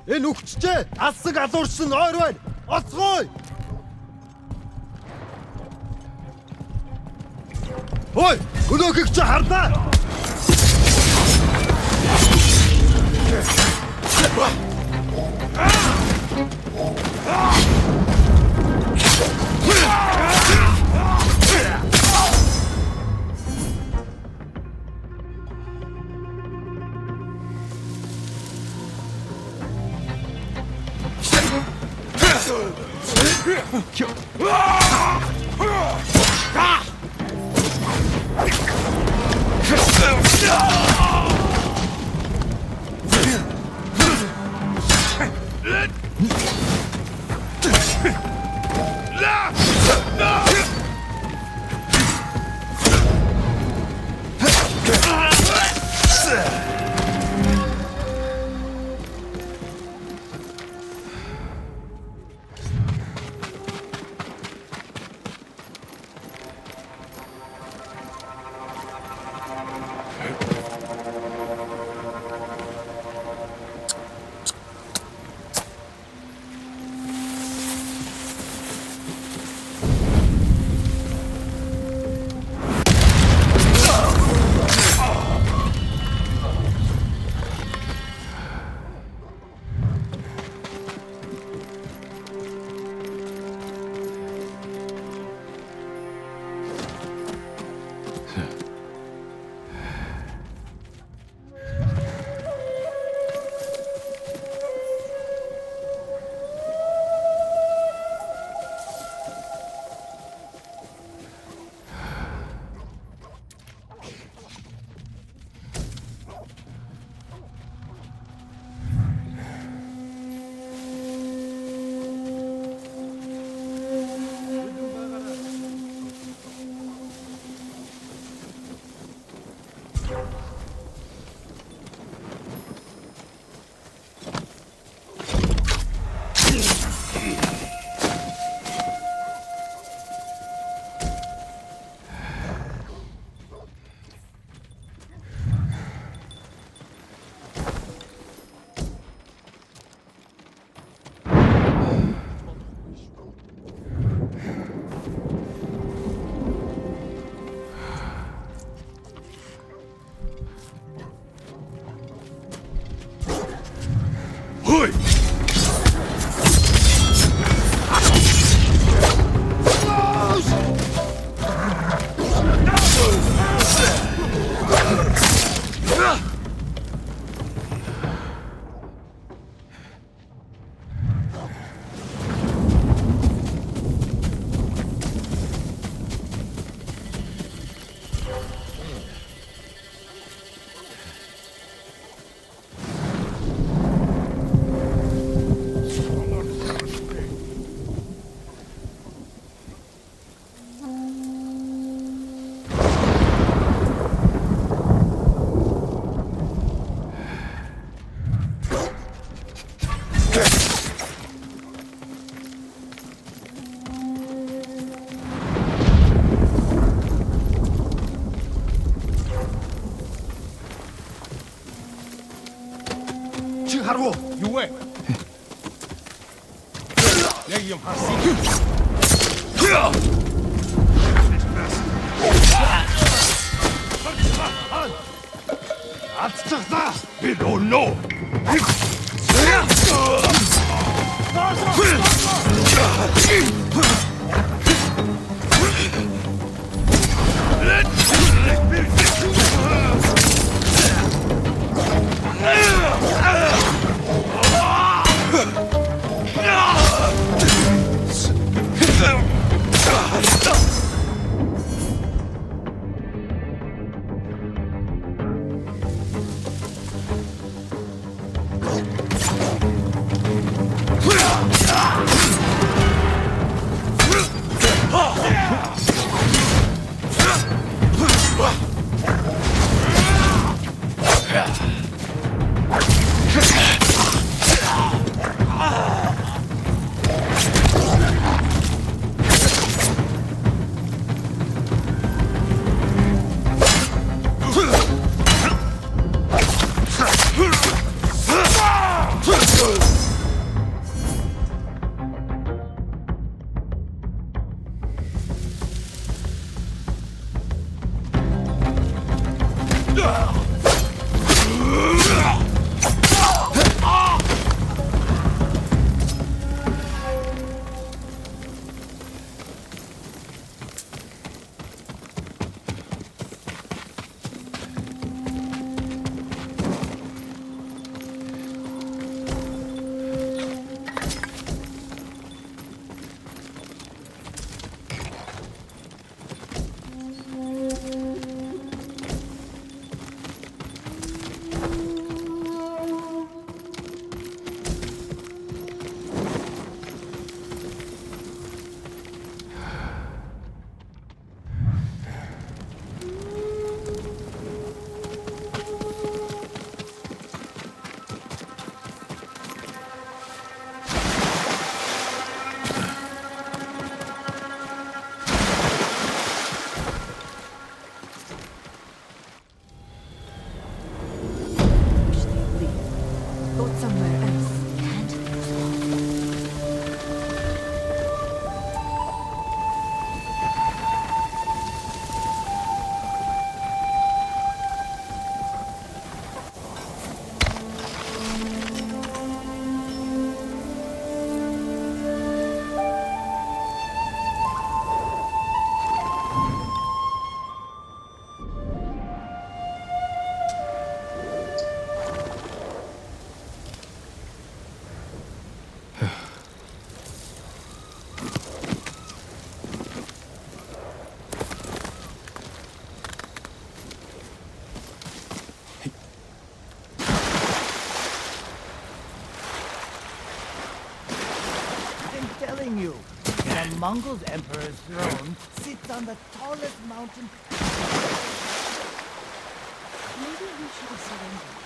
Энэ үхчихээ алсаг алуурсан ойр байна. Оцгой. Ой, өнөөхийг чи харлаа. Харгу. Юу вэ? Яг юм харсан. Алдчихлаа. We don't know. somewhere else. And I'm telling you, the Mongol Emperor's throne sits on the tallest mountain. maybe we should have surrendered.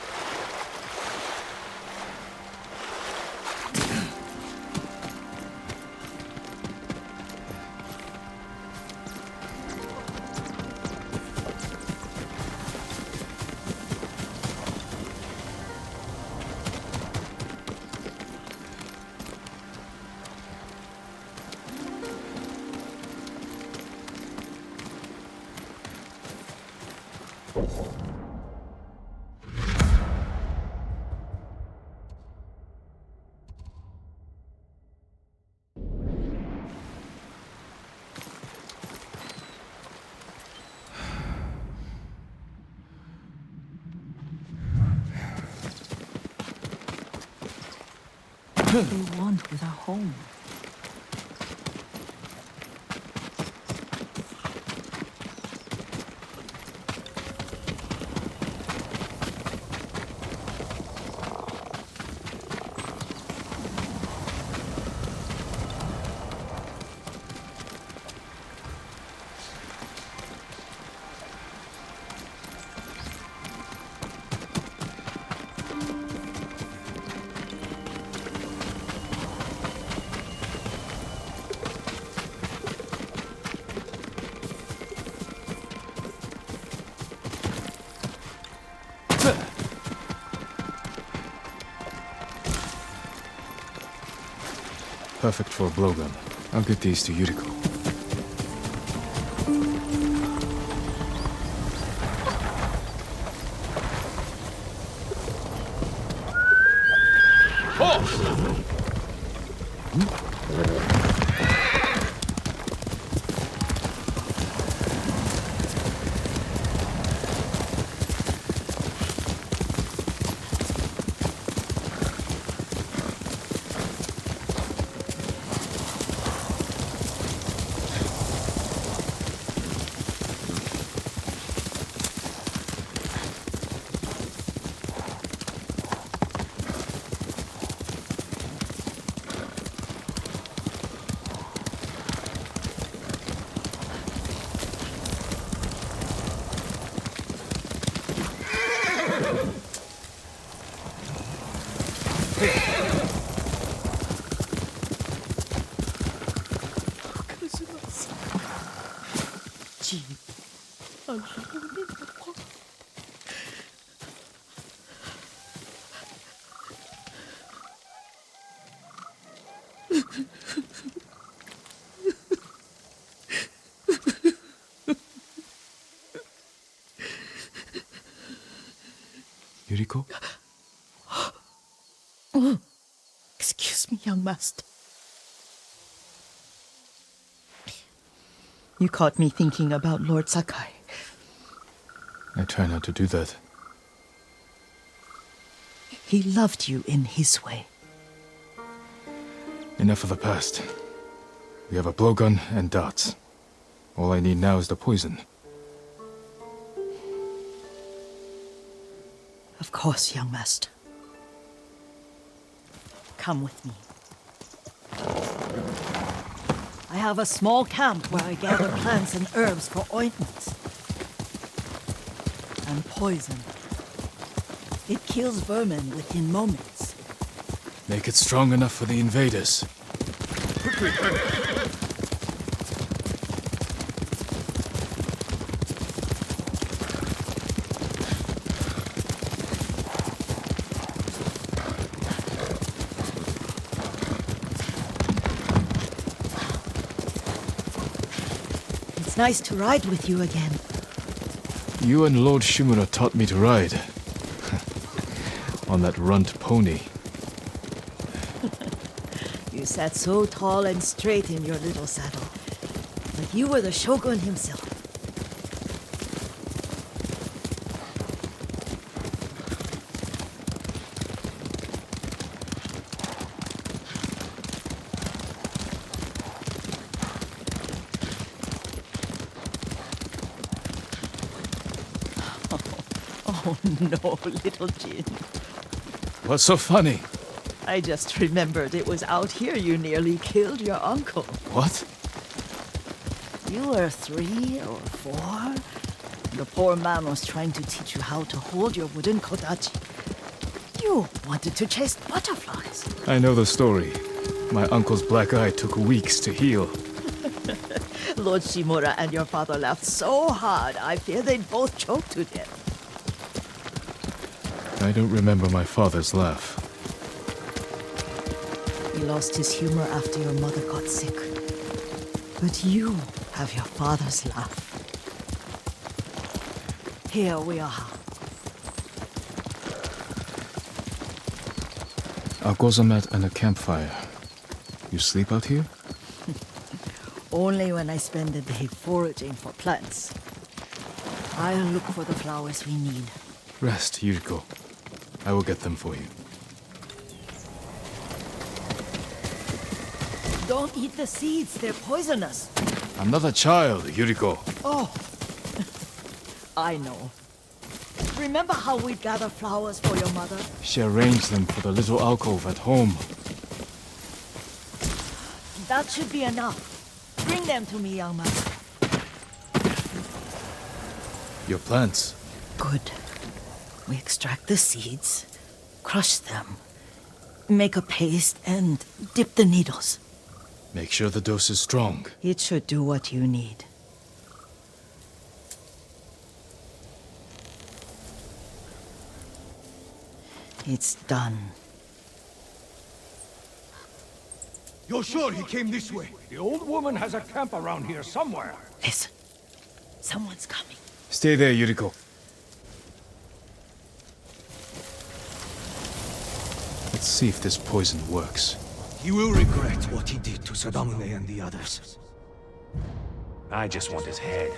What do they want with our home? Perfect for a blowgun. I'll get these to Yuriko. Yuriko? Excuse me, young master. You caught me thinking about Lord Sakai. I try not to do that. He loved you in his way. Enough of the past. We have a blowgun and darts. All I need now is the poison. Of course, young master. Come with me. I have a small camp where I gather plants and herbs for ointments. And poison. It kills vermin within moments. Make it strong enough for the invaders. nice to ride with you again. You and Lord Shimura taught me to ride. On that runt pony. You sat so tall and straight in your little saddle. Like you were the shogun himself. Oh no, little Jin. What's so funny? I just remembered it was out here you nearly killed your uncle. What? You were 3 or 4. The poor man was trying to teach you how to hold your wooden kodachi. You wanted to chase butterflies. I know the story. My uncle's black eye took weeks to heal. Lord Shimura and your father laughed so hard, I fear they'd both choke to death. I don't remember my father's laugh. He lost his humor after your mother got sick. But you have your father's laugh. Here we are. A gozamat and a campfire. You sleep out here? Only when I spend the day foraging for plants. I'll look for the flowers we need. Rest, Yuriko. I will get them for you. Don't eat the seeds, they're poisonous. I'm not a child, Yuriko. Oh, I know. Remember how we'd gather flowers for your mother? She arranged them for the little alcove at home. That should be enough. Bring them to me, young man. Your plants. Good. We extract the seeds, crush them, make a paste, and dip the needles. Make sure the dose is strong. It should do what you need. It's done. You're sure he came this way? The old woman has a camp around here somewhere. Listen. Someone's coming. Stay there, Yuriko. Let's see if this poison works. He will regret what he did to Sadamune and the others. I just want his head.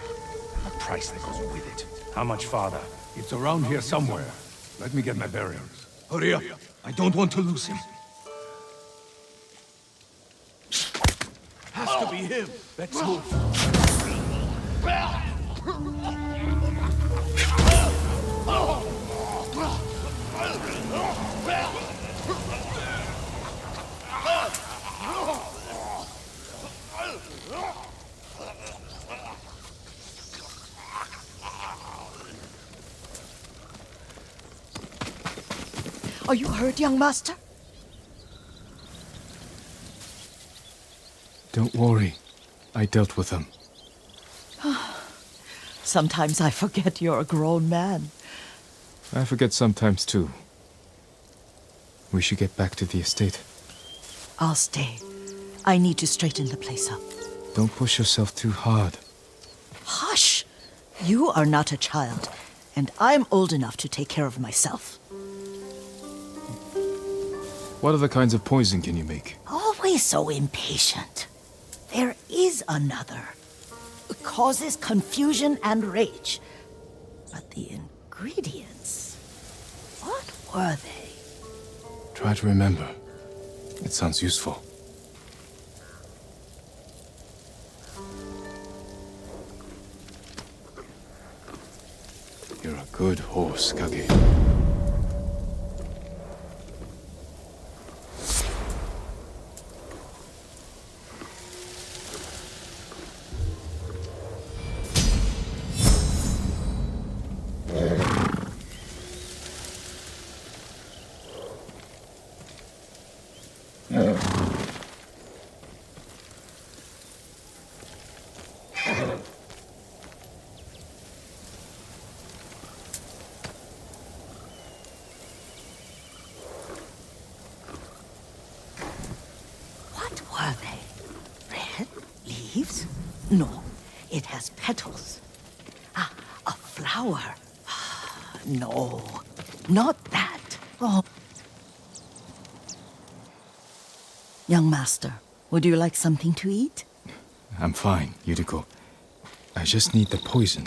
And the price that goes with it. How much farther? It's around here somewhere. Let me get my bearings. Hurry up. I don't want to lose him. Has to be him. Let's move. Are you hurt, young master? Don't worry. I dealt with them. Sometimes I forget you're a grown man. I forget sometimes too. We should get back to the estate. I'll stay. I need to straighten the place up. Don't push yourself too hard. Hush! You are not a child, and I'm old enough to take care of myself. What other kinds of poison can you make? Always so impatient. There is another. It causes confusion and rage. But the ingredients... what were they? Try to remember. It sounds useful. You're a good horse, Kage. What were they? Red leaves? No, It has petals. Ah, a flower. No, not that. Oh. Young master, would you like something to eat? I'm fine, Yuriko. I just need the poison.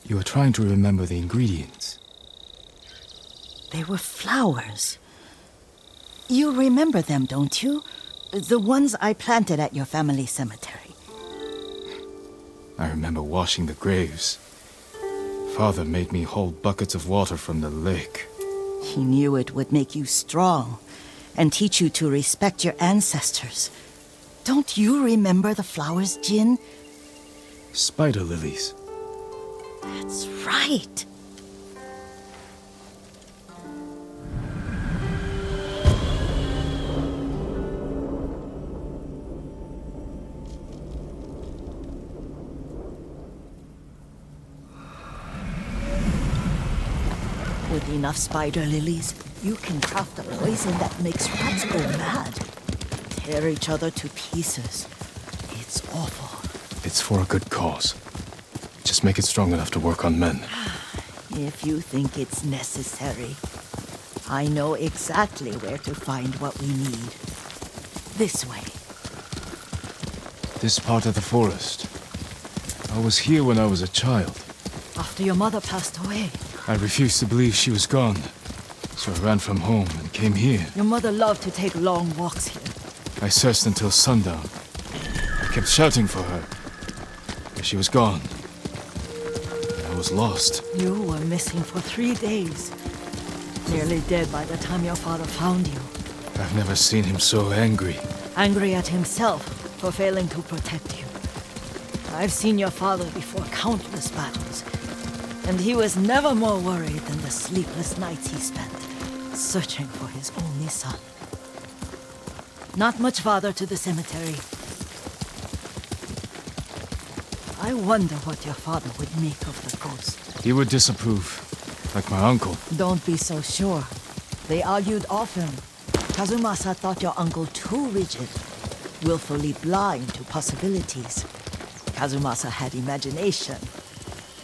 You are trying to remember the ingredients. They were flowers. You remember them, don't you? The ones I planted at your family cemetery. I remember washing the graves. Father made me hold buckets of water from the lake. He knew it would make you strong and teach you to respect your ancestors. Don't you remember the flowers, Jin? Spider lilies. That's right. With enough spider lilies, you can craft a poison that makes rats go mad. Tear each other to pieces. It's awful. It's for a good cause. Just make it strong enough to work on men. If you think it's necessary, I know exactly where to find what we need. This way. This part of the forest. I was here when I was a child. After your mother passed away. I refused to believe she was gone. So I ran from home and came here. Your mother loved to take long walks here. I searched until sundown. I kept shouting for her. But she was gone. I was lost. You were missing for 3 days. Nearly dead by the time your father found you. I've never seen him so angry. Angry at himself for failing to protect you. I've seen your father before countless battles, and he was never more worried than the sleepless nights he spent searching for his only son. Not much farther to the cemetery. I wonder what your father would make of the ghost. He would disapprove, like my uncle. Don't be so sure. They argued often. Kazumasa thought your uncle too rigid, willfully blind to possibilities. Kazumasa had imagination.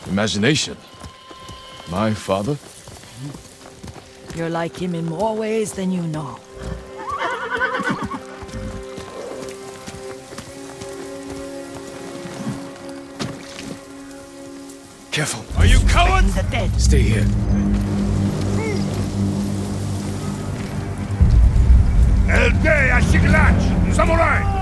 Imagination? My father? You're like him in more ways than you know. Careful. Are you cowards? The dead. Stay here. Elde Ashiglach! Samurai!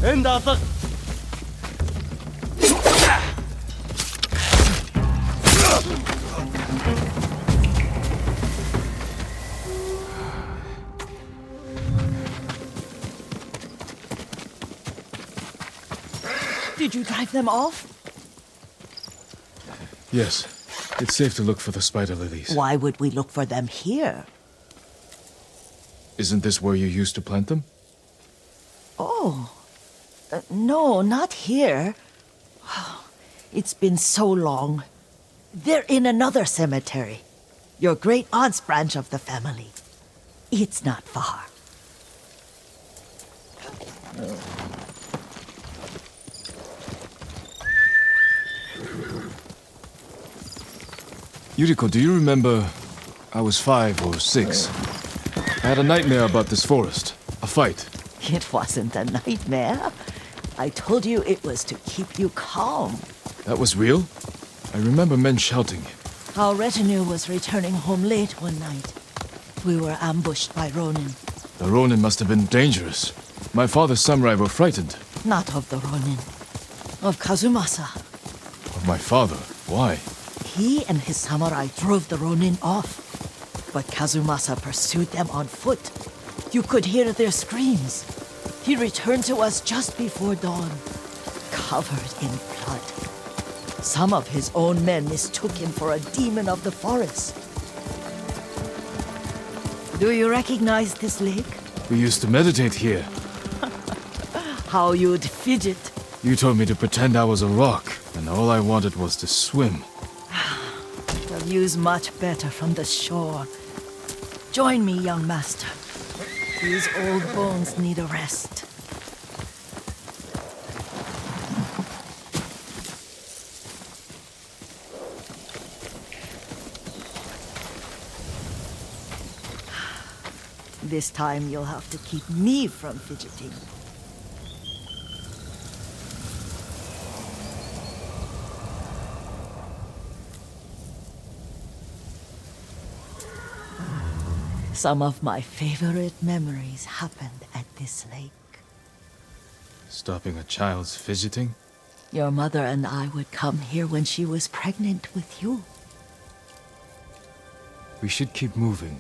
End artık. Did you drive them off? Yes. It's safe to look for the spider lilies. Why would we look for them here? Isn't this where you used to plant them? Oh. No, not here. It's been so long. They're in another cemetery. Your great aunt's branch of the family. It's not far. Yuriko, do you remember? I was 5 or 6. I had a nightmare about this forest. A fight. It wasn't a nightmare. I told you it was to keep you calm. That was real? I remember men shouting. Our retinue was returning home late one night. We were ambushed by Ronin. The Ronin must have been dangerous. My father's samurai were frightened. Not of the Ronin. Of Kazumasa. Of my father. Why? He and his samurai drove the Ronin off. But Kazumasa pursued them on foot. You could hear their screams. He returned to us just before dawn, covered in blood. Some of his own men mistook him for a demon of the forest. Do you recognize this lake? We used to meditate here. How you'd fidget. You told me to pretend I was a rock, and all I wanted was to swim. The view's much better from the shore. Join me, young master. These old bones need a rest. This time you'll have to keep me from fidgeting. Some of my favorite memories happened at this lake. Stopping a child's fidgeting? Your mother and I would come here when she was pregnant with you. We should keep moving.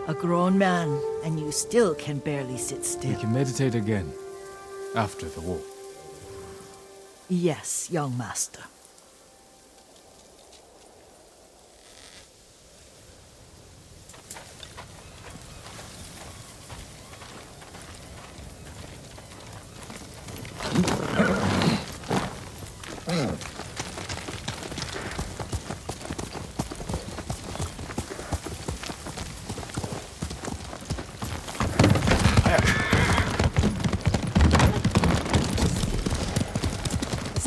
A grown man, and you still can barely sit We still. can meditate again. After the war. Yes, young master.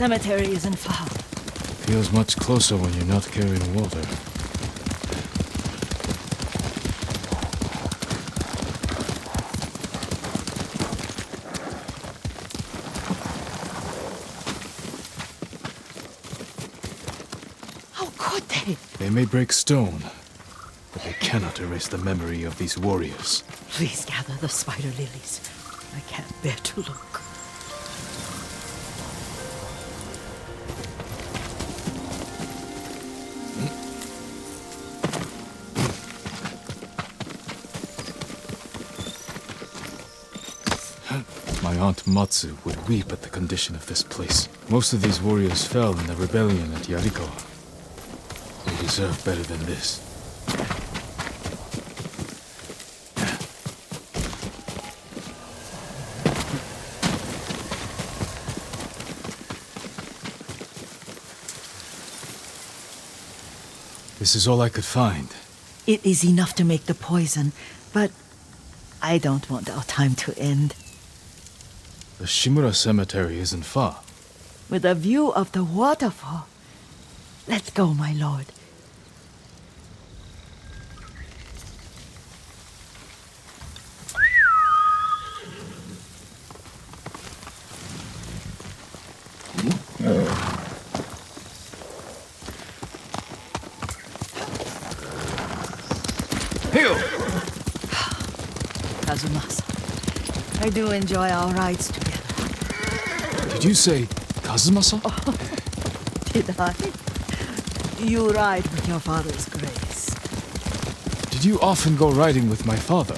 Cemetery isn't far. Feels much closer when you're not carrying water. How could they? They may break stone, but they cannot erase the memory of these warriors. Please gather the spider lilies. I can't bear to look. My aunt Matsu would weep at the condition of this place. Most of these warriors fell in the rebellion at Yarikawa. They deserve better than this. This is all I could find. It is enough to make the poison, but I don't want our time to end. The Shimura cemetery isn't far. With a view of the waterfall. Let's go, my lord. Heal! Kazumasa, I do enjoy our rides together. Did you say Kazumasa? Did I? You ride with your father's grace. Did you often go riding with my father?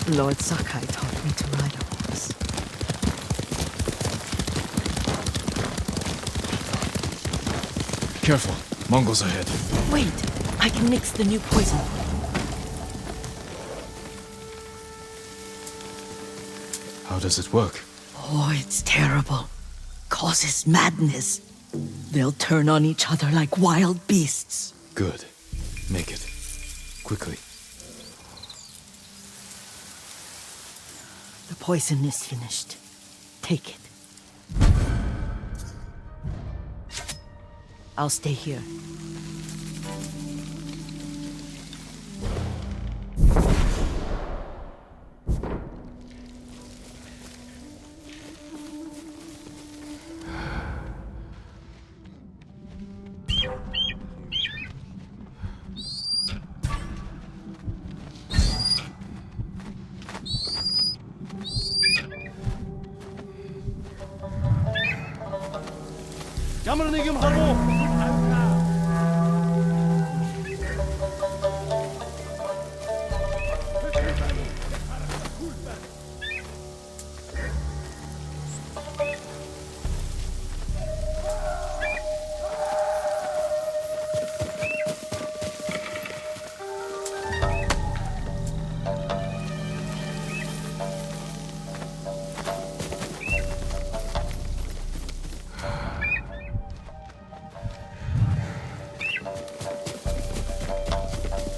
Lord Sakai taught me to ride a horse. Careful, Mongols ahead. Wait, I can mix the new poison for you. How does it work? Oh, it's terrible. Causes madness. They'll turn on each other like wild beasts. Good. Make it. Quickly. The poison is finished. Take it. I'll stay here.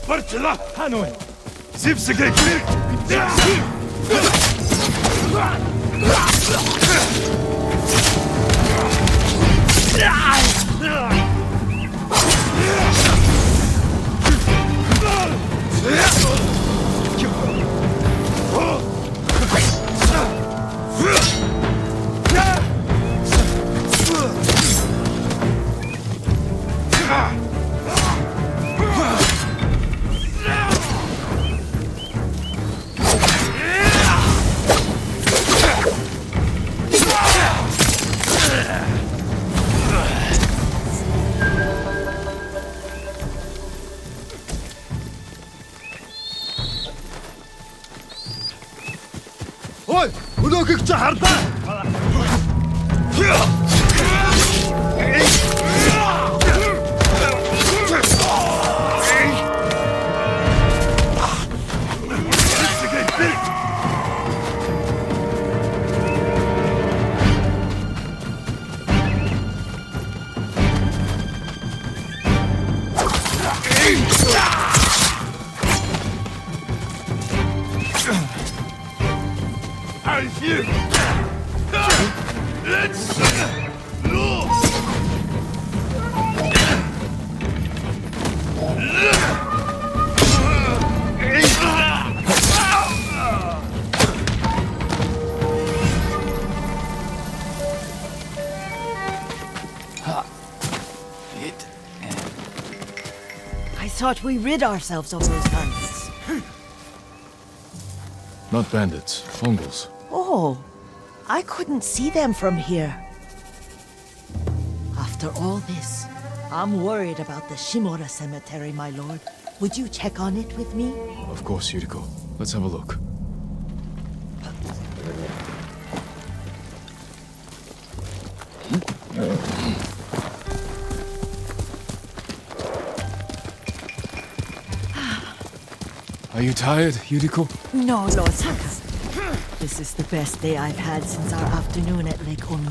Bartela Hanoi! Zipsige Ой! Өнөөхийг чи хардаа! I thought we rid ourselves of those bandits. Not bandits, Mongols. Oh, I couldn't see them from here. After all this, I'm worried about the Shimura cemetery, my lord. Would you check on it with me? Of course, Yuriko. Let's have a look. Are you tired, Yuriko? No, Lord Saka. This is the best day I've had since our afternoon at Lake Omi.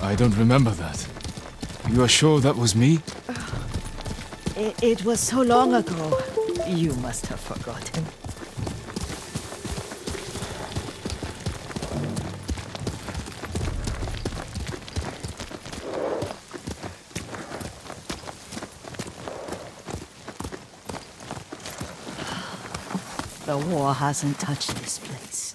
I don't remember that. You are sure that was me? It was so long ago. You must have forgotten. The war hasn't touched this place.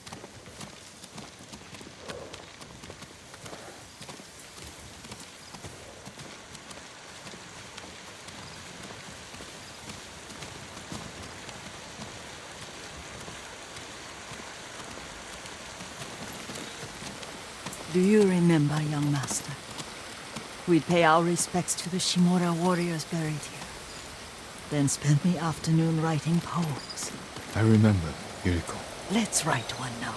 Do you remember, young master? We'd pay our respects to the Shimura warriors buried here. Then spend the afternoon writing poems. I remember, Yuriko. Let's write one now.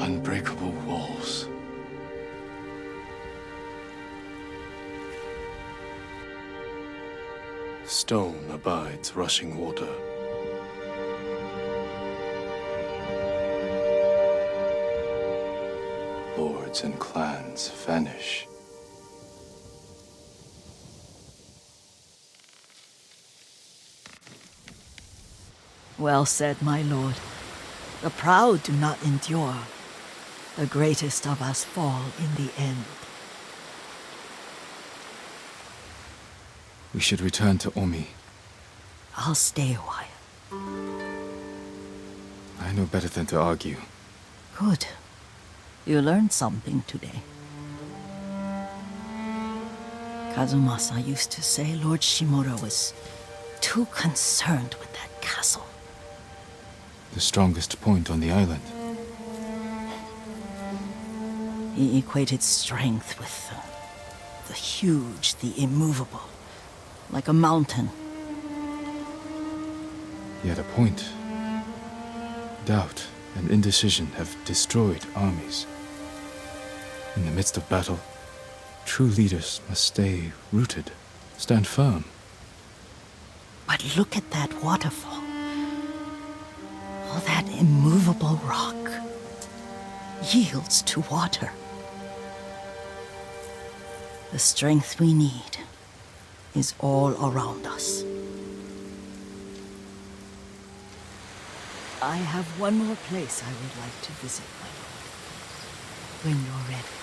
Unbreakable walls. Stone abides rushing water. Lords and clans vanish. Well said, my lord. The proud do not endure. The greatest of us fall in the end. We should return to Omi. I'll stay a while. I know better than to argue. Good. You learned something today. Kazumasa used to say Lord Shimura was too concerned with that castle. The strongest point on the island. He equated strength with the huge, the immovable, like a mountain. He had a point. Doubt and indecision have destroyed armies. In the midst of battle, true leaders must stay rooted, stand firm. But look at that waterfall. All that immovable rock yields to water. The strength we need is all around us. I have one more place I would like to visit, my lord. When you're ready.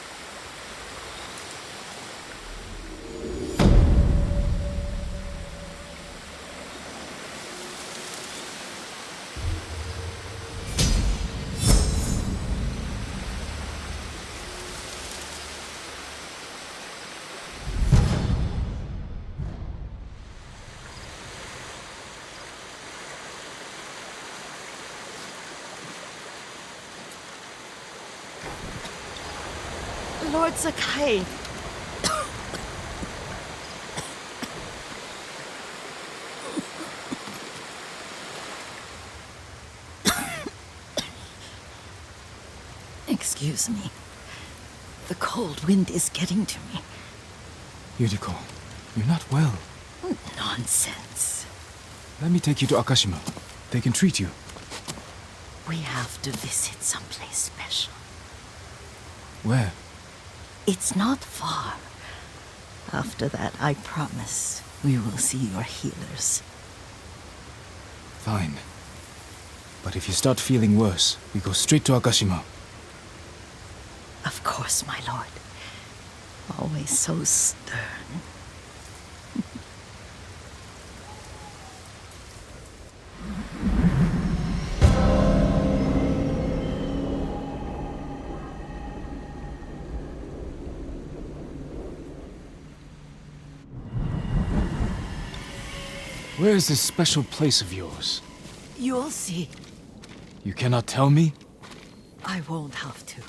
Lord Sakai. Excuse me. The cold wind is getting to me. Yuriko, you're not well. Nonsense. Let me take you to Akashima. They can treat you. We have to visit someplace special. Where? It's not far. After that, I promise, we will see your healers. Fine. But if you start feeling worse, we go straight to Akashima. Of course, my lord. Always so stern. Where is this special place of yours? You'll see. You cannot tell me? I won't have to.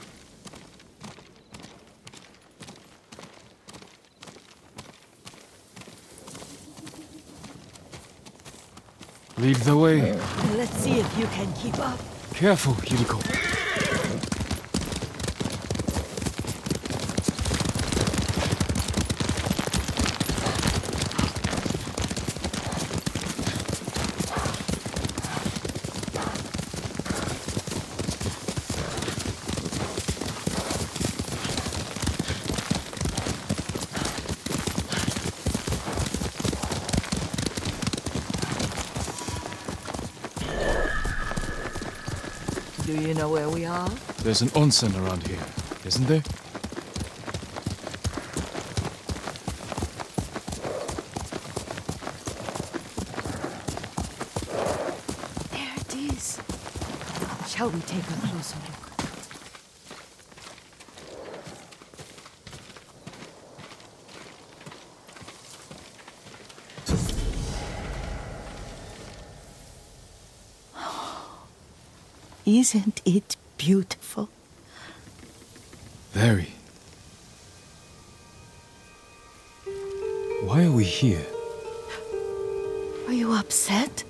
Lead the way. Let's see if you can keep up. Careful, Yuriko. Do you know where we are? There's an onsen around here, isn't there? There it is. Shall we take a closer look? Isn't it beautiful? Very. Why are we here? Are you upset?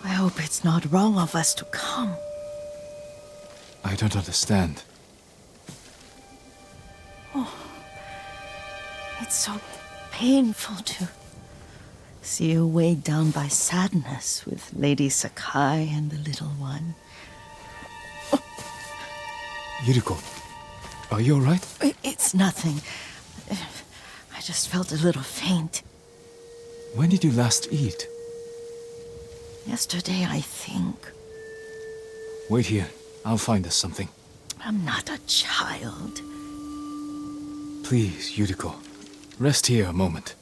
I hope it's not wrong of us to come. I don't understand. It's so painful to see you weighed down by sadness with Lady Sakai and the little one. Yuriko, are you alright? It's nothing. I just felt a little faint. When did you last eat? Yesterday, I think. Wait here. I'll find us something. I'm not a child. Please, Yuriko. Rest here a moment.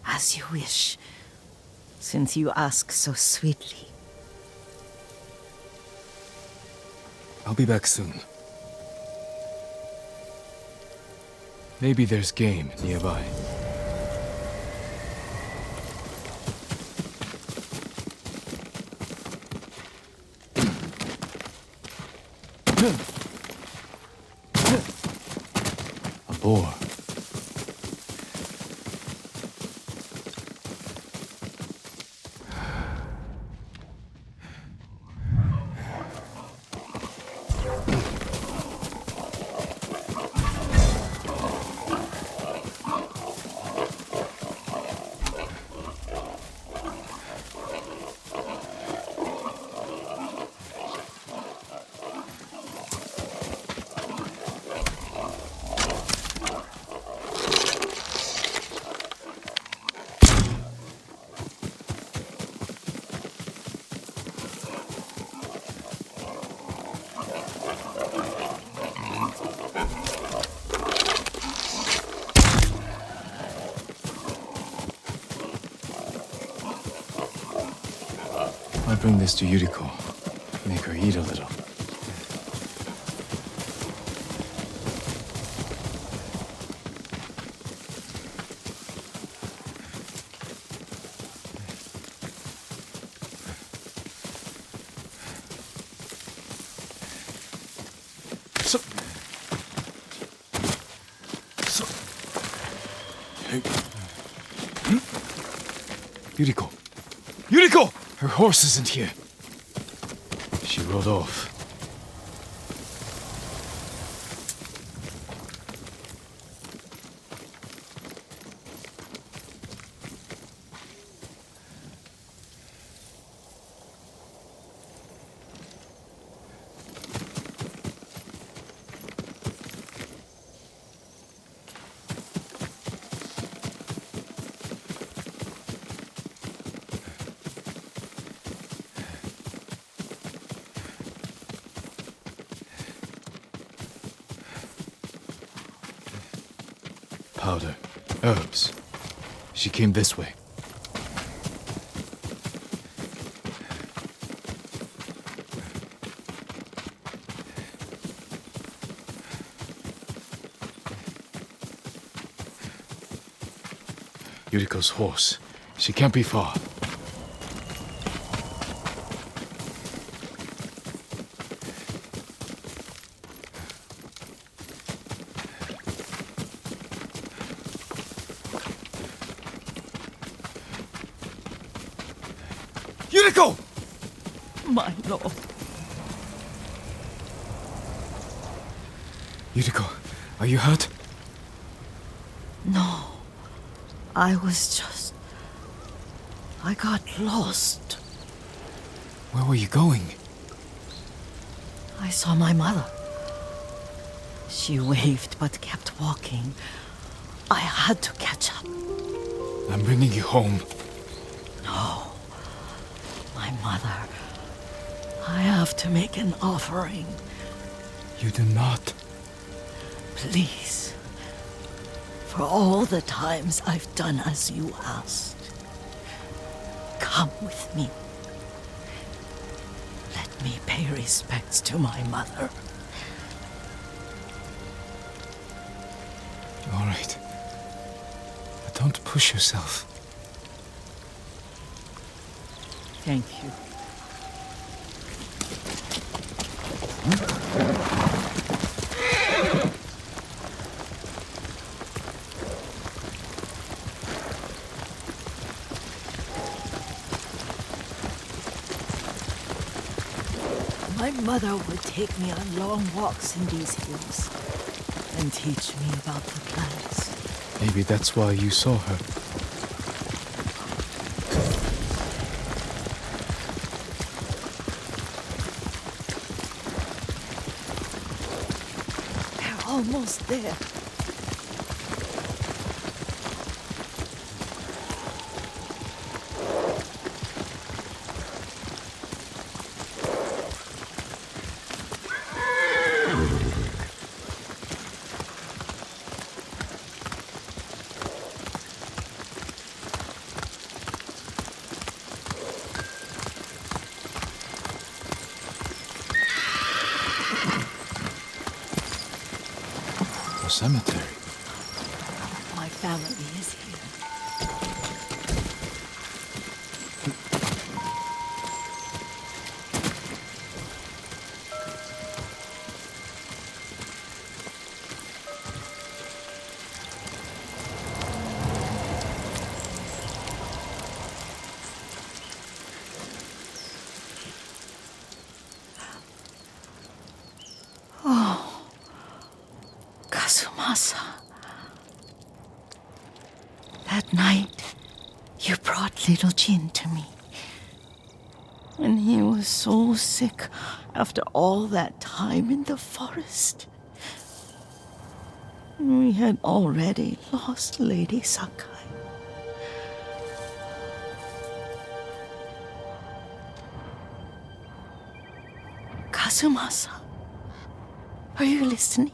As you wish, since you ask so sweetly. I'll be back soon. Maybe there's game nearby. A boar. I'll bring this to Yuriko. Make her eat a little. Yuriko! Yuriko! Her horse isn't here. She rode off. Powder. Herbs. She came this way. Yuriko's horse. She can't be far. Yuriko! My lord. Yuriko, are you hurt? No. I was just... I got lost. Where were you going? I saw my mother. She waved but kept walking. I had to catch up. I'm bringing you home. No. My mother. I have to make an offering. You do not. Please. For all the times I've done as you asked. Come with me. Let me pay respects to my mother. All right. But don't push yourself. Thank you. My mother would take me on long walks in these hills and teach me about the plants. Maybe that's why you saw her. They're almost there. A cemetery. My family is here. Kasumasa. That night, you brought little Jin to me. And he was so sick after all that time in the forest. We had already lost Lady Sakai. Kasumasa, are you listening?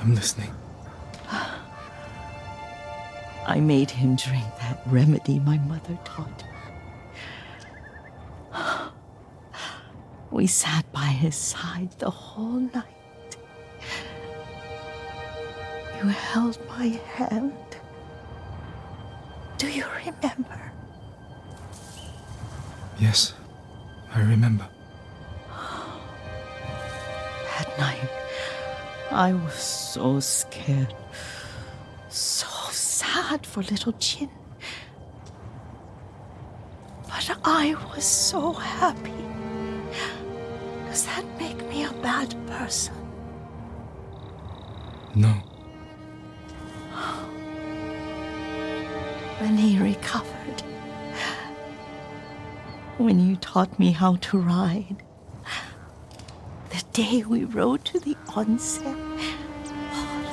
I'm listening. I made him drink that remedy my mother taught me. We sat by his side the whole night. You held my hand. Do you remember? Yes, I remember. That night, I was so scared, so sad for little Jin. But I was so happy. Does that make me a bad person? No. When he recovered, when you taught me how to ride, the day we rode to the onsen,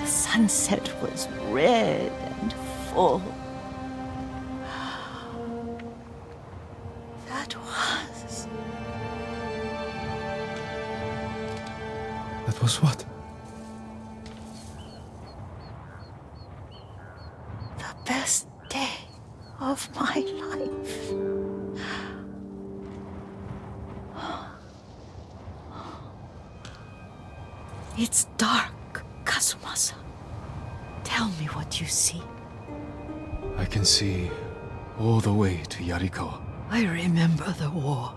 the sunset was red and full. That was... That was what? the best day of my life. It's dark, Kasumasa. Tell me what you see. I can see all the way to Yarikawa. I remember the war.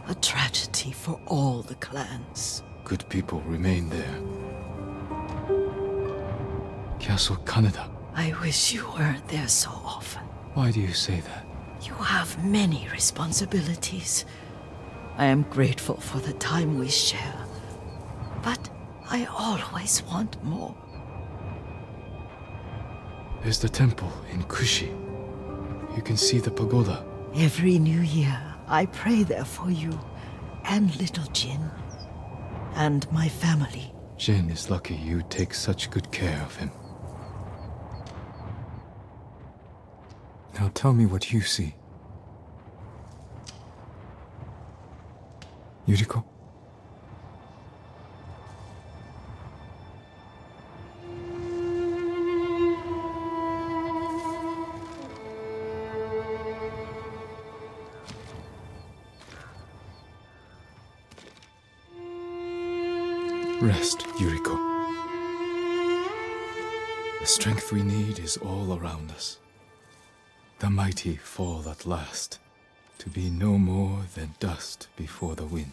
A tragedy for all the clans. Good people remain there. Castle Kaneda. I wish you weren't there so often. Why do you say that? You have many responsibilities. I am grateful for the time we share, but I always want more. There's the temple in Kushi. You can see the pagoda. Every new year, I pray there for you, and little Jin, and my family. Jin is lucky you take such good care of him. Now tell me what you see. Yuriko? Rest, Yuriko. The strength we need is all around us. The mighty fall at last, to be no more than dust before the wind.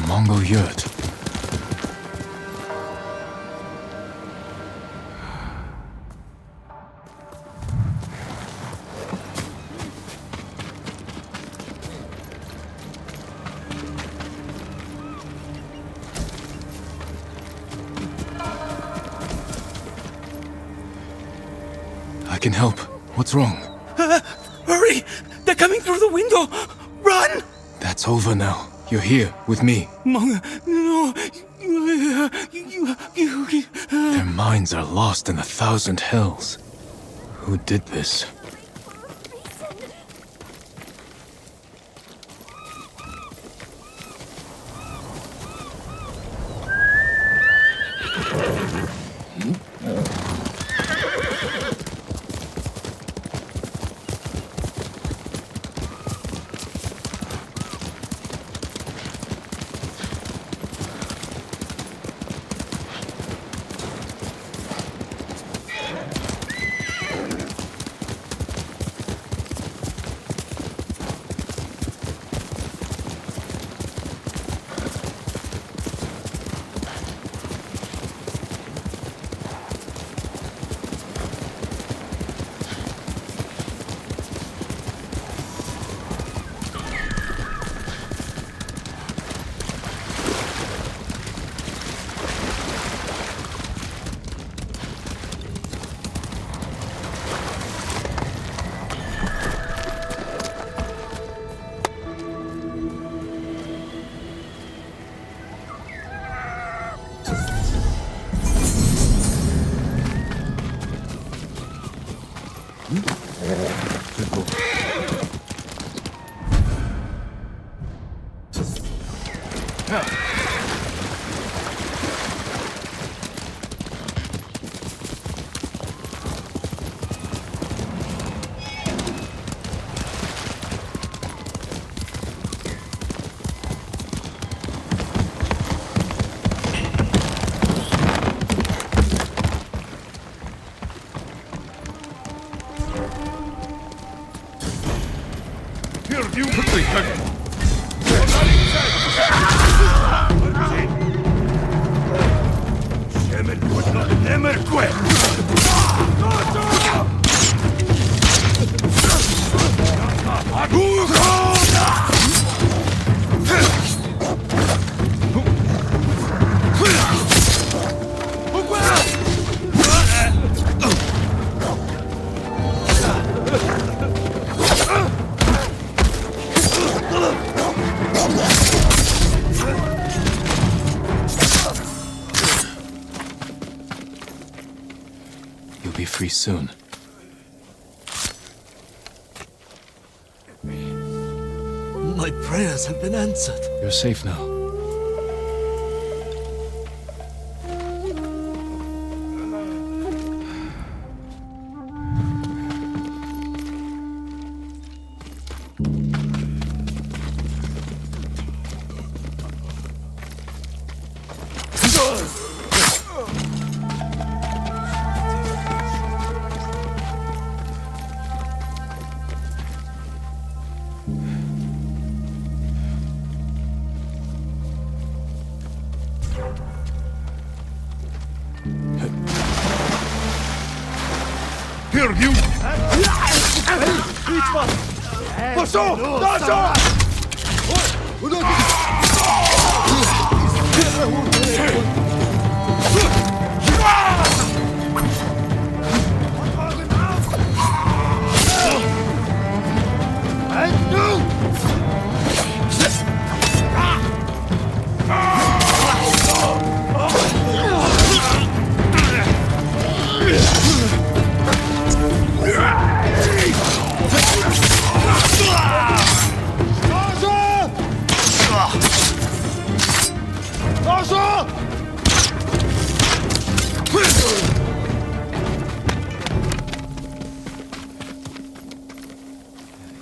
Mongol yurt. I can help. What's wrong? Hurry! They're coming through the window! Run! That's over now. You're here with me. No. Their minds are lost in 1,000 hells. Who did this? You'll be free soon. My prayers have been answered. You're safe now. Here, you! Posso! Posso!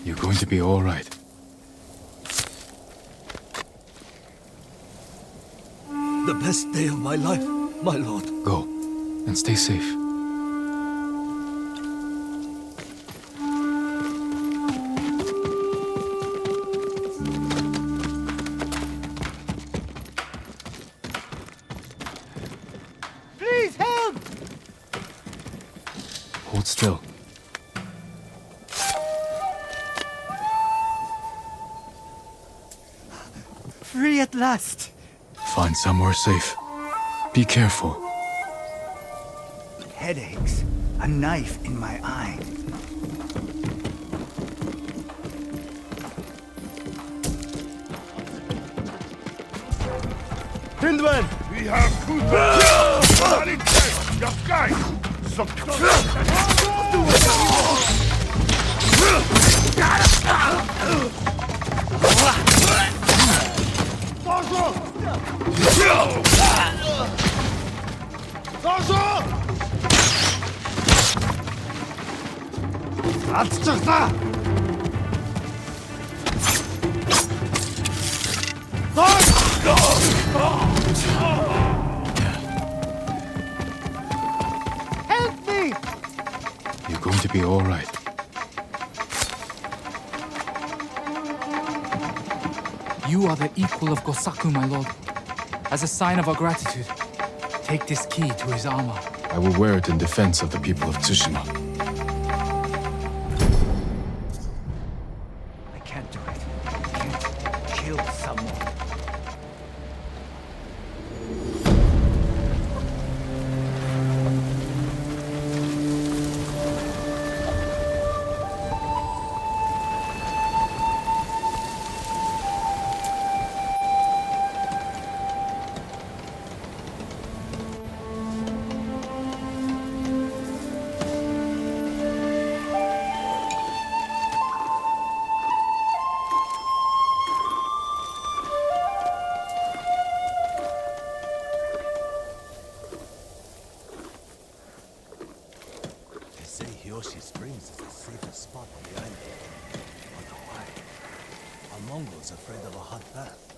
You're going to be all right. The best day of my life, my lord. Go, and stay safe. Please help! Hold still. Free at last. Find somewhere safe. Be careful. Headaches. A knife in my eye. Hindman! We have good blood intent! Your guy! Атчихлаа! Help me! You're going to be all right. You are the equal of Gosaku, my lord. As a sign of our gratitude, take this key to his armor. I will wear it in defense of the people of Tsushima. I can't do it. I can't kill someone. They say Hiyoshi Springs is the safest spot on the island. Wonder why? Are Mongols afraid of a hot bath?